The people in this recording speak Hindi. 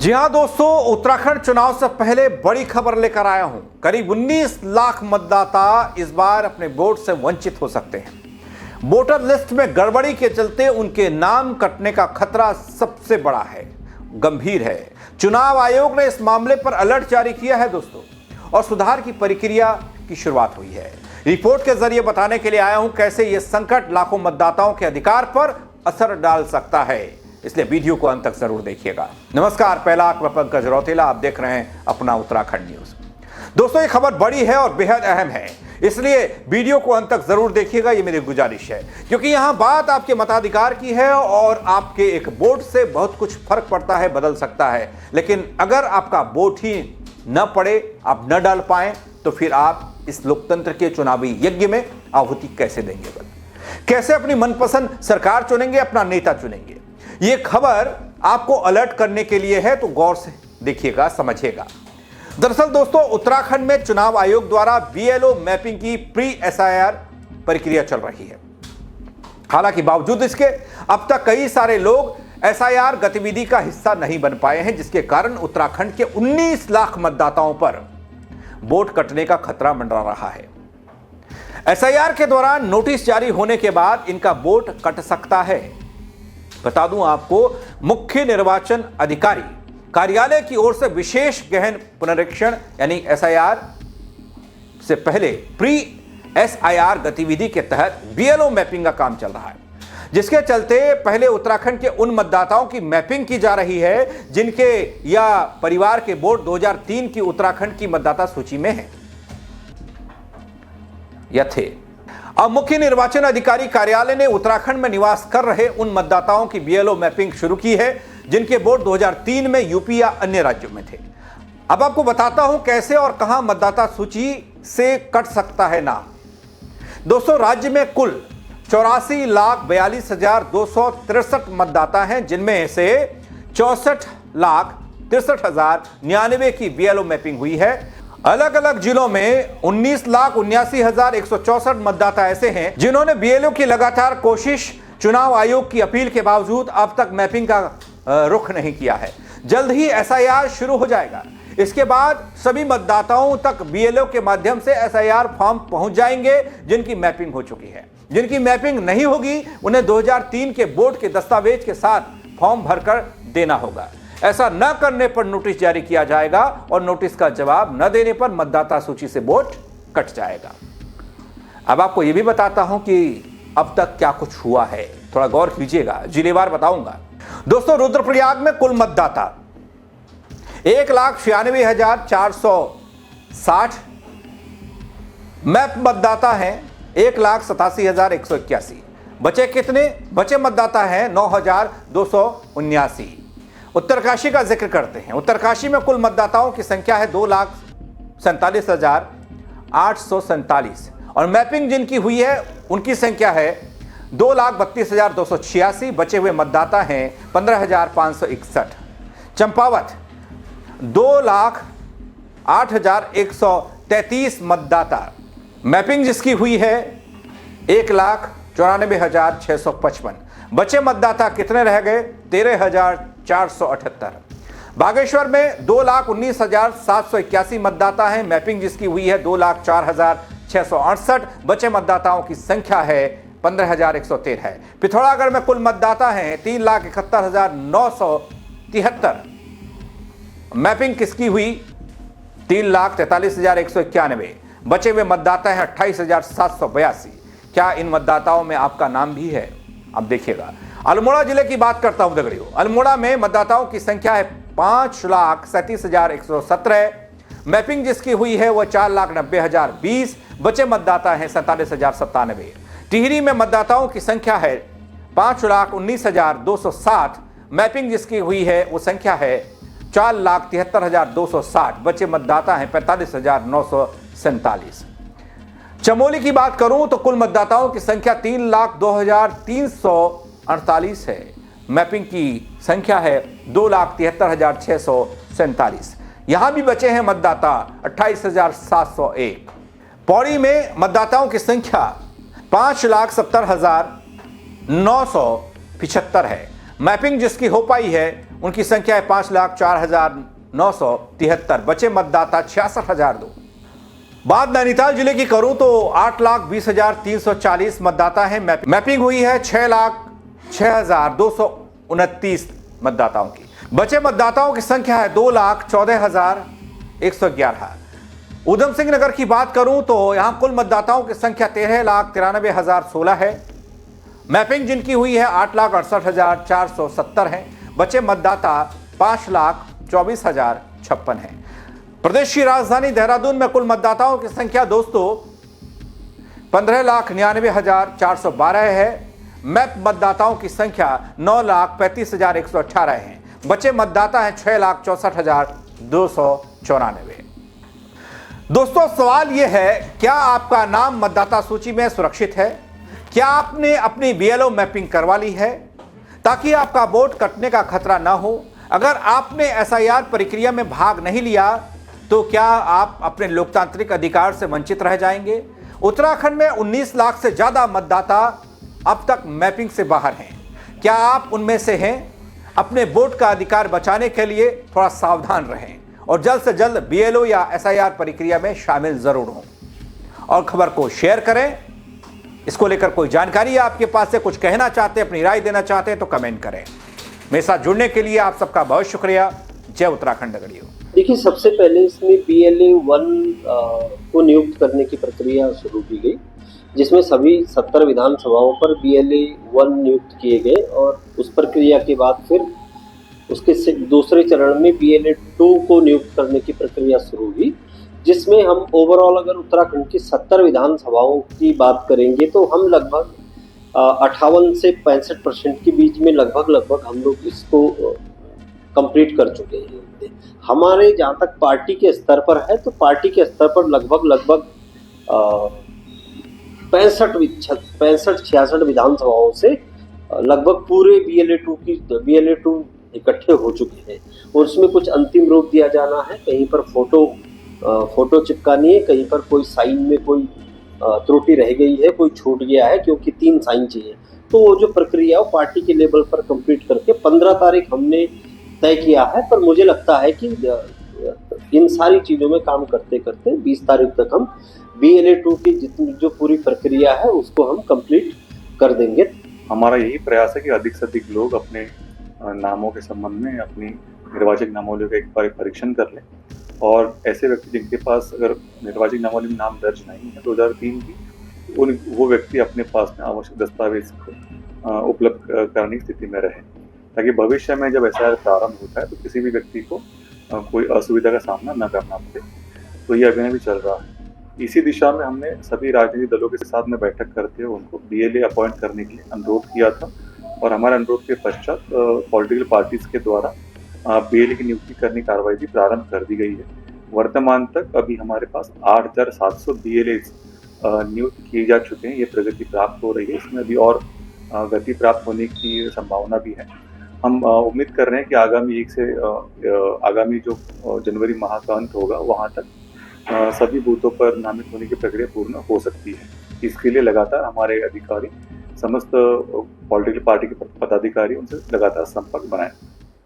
जी हां दोस्तों, उत्तराखंड चुनाव से पहले बड़ी खबर लेकर आया हूं। करीब 19 लाख मतदाता इस बार अपने वोट से वंचित हो सकते हैं। वोटर लिस्ट में गड़बड़ी के चलते उनके नाम कटने का खतरा सबसे बड़ा है, गंभीर है। चुनाव आयोग ने इस मामले पर अलर्ट जारी किया है दोस्तों, और सुधार की प्रक्रिया की शुरुआत हुई है। रिपोर्ट के जरिए बताने के लिए आया हूं कैसे यह संकट लाखों मतदाताओं के अधिकार पर असर डाल सकता है, इसलिए वीडियो को अंत तक जरूर देखिएगा। नमस्कार, पहला मैं पंकज रौतेला, आप देख रहे हैं अपना उत्तराखंड न्यूज। दोस्तों, ये खबर बड़ी है और बेहद अहम है, इसलिए वीडियो को अंत तक जरूर देखिएगा, ये मेरी गुजारिश है, क्योंकि यहां बात आपके मताधिकार की है और आपके एक वोट से बहुत कुछ फर्क पड़ता है, बदल सकता है। लेकिन अगर आपका वोट ही न पड़े, आप न डाल पाए, तो फिर आप इस लोकतंत्र के चुनावी यज्ञ में आहुति कैसे देंगे? कैसे अपनी मनपसंद सरकार चुनेंगे, अपना नेता चुनेंगे? ये खबर आपको अलर्ट करने के लिए है, तो गौर से देखिएगा, समझिएगा। दरअसल दोस्तों, उत्तराखंड में चुनाव आयोग द्वारा बीएलओ मैपिंग की प्री एसआईआर प्रक्रिया चल रही है। हालांकि बावजूद इसके अब तक कई सारे लोग एसआईआर गतिविधि का हिस्सा नहीं बन पाए हैं, जिसके कारण उत्तराखंड के 19 लाख मतदाताओं पर वोट कटने का खतरा मंडरा रहा है। एसआईआर के दौरान नोटिस जारी होने के बाद इनका वोट कट सकता है। बता दूं आपको, मुख्य निर्वाचन अधिकारी कार्यालय की ओर से विशेष गहन पुनरीक्षण यानी एसआईआर से पहले प्री एसआईआर गतिविधि के तहत बीएलओ मैपिंग का काम चल रहा है, जिसके चलते पहले उत्तराखंड के उन मतदाताओं की मैपिंग की जा रही है जिनके या परिवार के वोट 2003 की उत्तराखंड की मतदाता सूची में है या थे। अब मुख्य निर्वाचन अधिकारी कार्यालय ने उत्तराखंड में निवास कर रहे उन मतदाताओं की बीएलओ मैपिंग शुरू की है जिनके वोट 2003 में यूपी या अन्य राज्यों में थे। अब आपको बताता हूं कैसे और कहां मतदाता सूची से कट सकता है नाम। दोस्तों, राज्य में कुल 84,42,263 मतदाता हैं, जिनमें से 64,63,099 की बीएलओ मैपिंग हुई है। अलग अलग जिलों में 19,79,164 मतदाता ऐसे हैं जिन्होंने बीएलओ की लगातार कोशिश, चुनाव आयोग की अपील के बावजूद अब तक मैपिंग का रुख नहीं किया है। जल्द ही एसआईआर शुरू हो जाएगा। इसके बाद सभी मतदाताओं तक बीएलओ के माध्यम से एसआईआर फॉर्म पहुंच जाएंगे जिनकी मैपिंग हो चुकी है। जिनकी मैपिंग नहीं होगी, उन्हें 2003 के वोट के दस्तावेज के साथ फॉर्म भरकर देना होगा। ऐसा न करने पर नोटिस जारी किया जाएगा और नोटिस का जवाब न देने पर मतदाता सूची से वोट कट जाएगा। अब आपको यह भी बताता हूं कि अब तक क्या कुछ हुआ है, थोड़ा गौर कीजिएगा, जिलेवार बताऊंगा। दोस्तों, रुद्रप्रयाग में कुल मतदाता 1,96,460, मैप मतदाता हैं 1,87,181। बचे कितने? बचे मतदाता हैं 9,279। उत्तरकाशी का जिक्र करते हैं। उत्तरकाशी में कुल मतदाताओं की संख्या है 2,47,847 और मैपिंग जिनकी हुई है उनकी संख्या है 2,32,286। बचे हुए मतदाता हैं 15,561। चंपावत 2,08,133 मतदाता, मैपिंग जिसकी हुई है 1,94,655। बचे मतदाता कितने रह गए? 13,478। बागेश्वर में 2,19,781 मतदाता हैं, मैपिंग जिसकी हुई है 2,04,668। बचे मतदाताओं की संख्या है 15,113 है। पिथौरागढ़ में कुल मतदाता हैं 3,71,973। मैपिंग किसकी हुई? 3,43,191। बचे हुए मतदाता हैं 28,782। क्या इन मतदाताओं में आपका नाम भी है? अब देखिएगा। अल्मोड़ा जिले की बात करता हूं दगड़ियों। अल्मोड़ा में मतदाताओं की संख्या है 5,37,117। मैपिंग जिसकी हुई है वह 4,90,020। बचे मतदाता हैं 47,097। टिहरी में मतदाताओं की संख्या है 5,19,207। मैपिंग जिसकी हुई है वो संख्या है 4,73,260। बचे मतदाता हैं 45,947। चमोली की बात करूं तो कुल मतदाताओं की संख्या 3,02,348 है। मैपिंग की संख्या है 2,73,647। यहां भी बचे हैं मतदाता 28,701। पौड़ी में मतदाताओं की संख्या 5,70,975 है। मैपिंग जिसकी हो पाई है उनकी संख्या है 5,04,973। बचे मतदाता 66,002। बात नैनीताल जिले की करूं तो 8,20,340 मतदाता हैं। मैपिंग हुई है 6,06,229 मतदाताओं की। बचे मतदाताओं की संख्या है 2,14,111। उधम सिंह नगर की बात करूं तो यहां कुल मतदाताओं की संख्या 13,93,016 है। मैपिंग जिनकी हुई है 8,68,470 है। बचे मतदाता 5,24,056 हैं। प्रदेश की राजधानी देहरादून में कुल मतदाताओं की संख्या दोस्तों 15,99,412 है। मैप मतदाताओं की संख्या 9,35,118 है। बचे मतदाता हैं 6,64,294। दोस्तों सवाल यह है, क्या आपका नाम मतदाता सूची में सुरक्षित है? क्या आपने अपनी बीएलओ मैपिंग करवा ली है ताकि आपका वोट कटने का खतरा ना हो? अगर आपने एसआईआर प्रक्रिया में भाग नहीं लिया तो क्या आप अपने लोकतांत्रिक अधिकार से वंचित रह जाएंगे? उत्तराखंड में 19 लाख से ज्यादा मतदाता अब तक मैपिंग से बाहर हैं। क्या आप उनमें से हैं? अपने वोट का अधिकार बचाने के लिए थोड़ा सावधान रहें और जल्द से जल्द बीएलओ या एसआईआर प्रक्रिया में शामिल जरूर हों और खबर को शेयर करें। इसको लेकर कोई जानकारी आपके पास से कुछ कहना चाहते हैं, अपनी राय देना चाहते हैं तो कमेंट करें। मेरे साथ जुड़ने के लिए आप सबका बहुत शुक्रिया। जय उत्तराखंड नगरियों। देखिए, सबसे पहले इसमें BLA 1 को नियुक्त करने की प्रक्रिया शुरू की गई, जिसमें सभी 70 विधानसभाओं पर BLA 1 नियुक्त किए गए और उस प्रक्रिया के बाद फिर उसके दूसरे चरण में BLA 2 को नियुक्त करने की प्रक्रिया शुरू हुई, जिसमें हम ओवरऑल अगर उत्तराखंड की 70 विधानसभाओं की बात करेंगे तो हम लगभग 58 से 65% के बीच में लगभग हम लोग इसको कंप्लीट कर चुके हैं। हमारे जहाँ तक पार्टी के स्तर पर है तो पार्टी के स्तर पर लगभग 65-66 विधानसभाओं से लगभग पूरे BLA 2 इकट्ठे हो चुके हैं और उसमें कुछ अंतिम रूप दिया जाना है। कहीं पर फोटो चिपकानी है, कहीं पर कोई साइन में कोई त्रुटि रह गई है, कोई छूट गया है, क्योंकि 3 साइन चाहिए। तो वो जो प्रक्रिया है वो पार्टी के लेवल पर कंप्लीट करके 15 तारीख हमने तय किया है। पर मुझे लगता है कि इन सारी चीज़ों में काम करते करते 20 तारीख तक हम BLA 2 की जितनी जो पूरी प्रक्रिया है उसको हम कंप्लीट कर देंगे। हमारा यही प्रयास है कि अधिक से अधिक लोग अपने नामों के संबंध में अपनी निर्वाचक नामावली का एक बार परीक्षण कर लें और ऐसे व्यक्ति जिनके पास अगर निर्वाचक नामावली में नाम दर्ज नहीं है 2003 की, वो व्यक्ति अपने पास में आवश्यक दस्तावेज उपलब्ध करने की स्थिति में रहे, ताकि भविष्य में जब एसआईआर प्रारंभ होता है तो किसी भी व्यक्ति को कोई असुविधा का सामना न करना पड़े। तो ये अभियान भी चल रहा है। इसी दिशा में हमने सभी राजनीतिक दलों के साथ में बैठक करते हुए उनको BLA अपॉइंट करने के लिए अनुरोध किया था और हमारे अनुरोध के पश्चात पॉलिटिकल पार्टीज के द्वारा BLA की नियुक्ति करने की कार्रवाई भी प्रारंभ कर दी गई है। वर्तमान तक अभी हमारे पास 8,700 BLA नियुक्त किए जा चुके हैं। ये प्रगति प्राप्त हो रही है, इसमें अभी और गति प्राप्त होने की संभावना भी है। हम उम्मीद कर रहे हैं कि आगामी जो जनवरी माह का अंत होगा वहाँ तक सभी बूथों पर नामित होने की प्रक्रिया पूर्ण हो सकती है। इसके लिए लगातार हमारे अधिकारी समस्त पॉलिटिकल पार्टी के पदाधिकारी उनसे लगातार संपर्क बनाए।